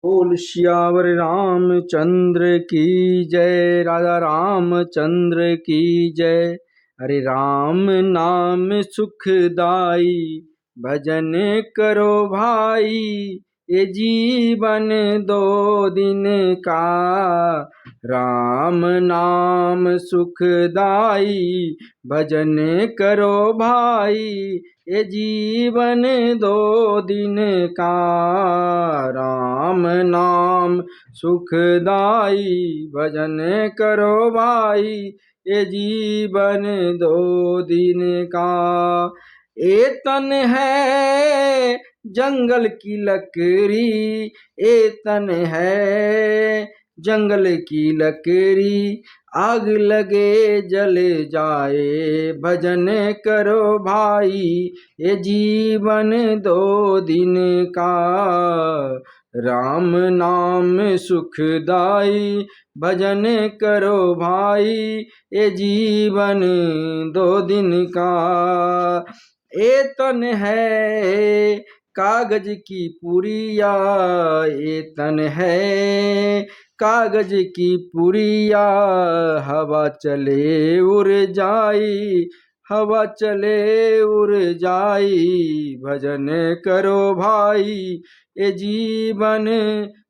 बोल सियावर रामचंद्र की जय। राजा रामचंद्र की जय। अरे राम नाम सुखदाई, भजन करो भाई। ये जीवन दो दिन का, राम नाम सुखदाई, भजन करो भाई। ये जीवन दो दिन का, राम नाम सुखदाई, भजन करो भाई। ये जीवन दो दिन का। ए तन है जंगल की लकड़ी, ए तन है जंगल की लकड़ी, आग लगे जल जाए, भजन करो भाई। ये जीवन दो दिन का, राम नाम सुखदाई, भजन करो भाई। ये जीवन दो दिन का। ए तन है कागज की पुड़िया, ये तन है कागज की पुड़िया, हवा चले उड़ जाई, हवा चले उड़ जाई, भजन करो भाई। ये जीवन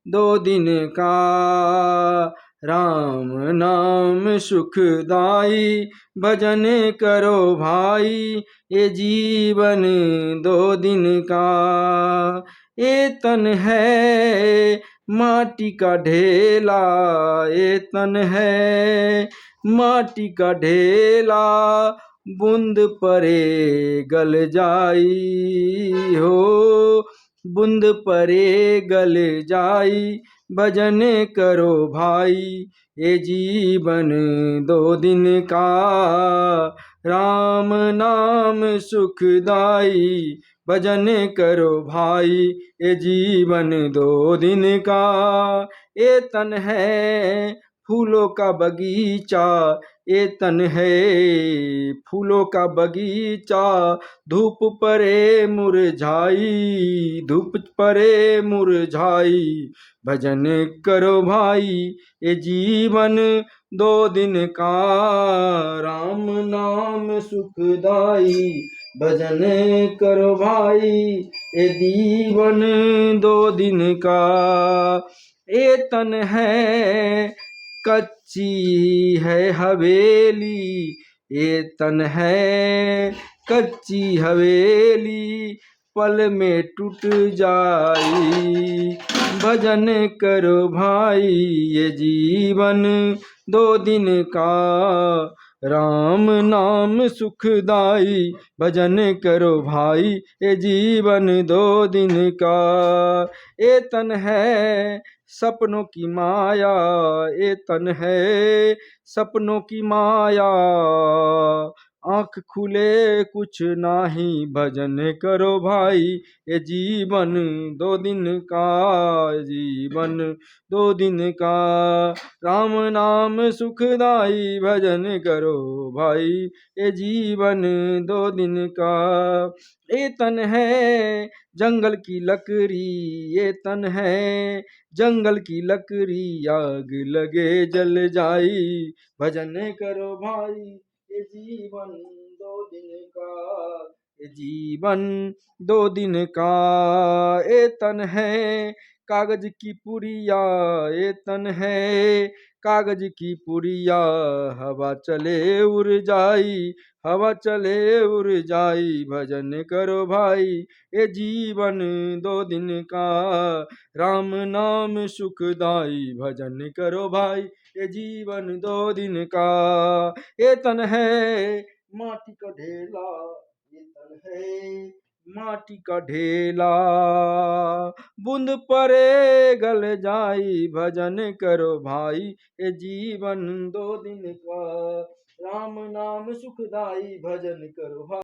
दो दिन का, राम नाम सुखदाई, भजन करो भाई। ये जीवन दो दिन का। ये तन है माटी का ढेला, ये तन है माटी का ढेला, बूंद परे गल जाई हो, बूंद परे गल जाई, भजन करो भाई। ये जीवन दो दिन का, राम नाम सुखदाई, भजन करो भाई। ये जीवन दो दिन का। ये तन है फूलों का बगीचा, ये तन है फूलों का बगीचा, धूप परे मुरझाई, धूप परे मुरझाई, भजन करो भाई। ये जीवन दो दिन का, राम नाम सुखदाई, भजन करो भाई। ये जीवन दो दिन का। ये तन है कच्ची है हवेली, ये तन है कच्ची हवेली, पल में टूट जाई, भजन करो भाई। ये जीवन दो दिन का, राम नाम सुखदाई, भजन करो भाई। ये जीवन दो दिन का। ये तन है सपनों की माया, ये तन है सपनों की माया, आँख खुले कुछ नाही, भजन करो भाई। ये जीवन दो दिन का, जीवन दो दिन का, राम नाम सुखदाई, भजन करो भाई। ये जीवन दो दिन का। ये तन है जंगल की लकड़ी, ये तन है जंगल की लकड़ी, आग लगे जल जाई, भजन करो भाई। ये जीवन दो दिन का, ये जीवन दो दिन का। ये तन है कागज की पुड़िया, ये तन है कागज की पुड़िया, हवा चले उड़ जाई, हवा चले उड़ जाई, भजन करो भाई। ये जीवन दो दिन का, राम नाम सुखदाई, भजन करो भाई। ये जीवन दो दिन का। ये तन है माटी का ढेला, ये तन है माटी का ढेला, बूंद परे गल जाई, भजन करो भाई। ये जीवन दो दिन का, राम नाम सुखदाई, भजन करो भाई।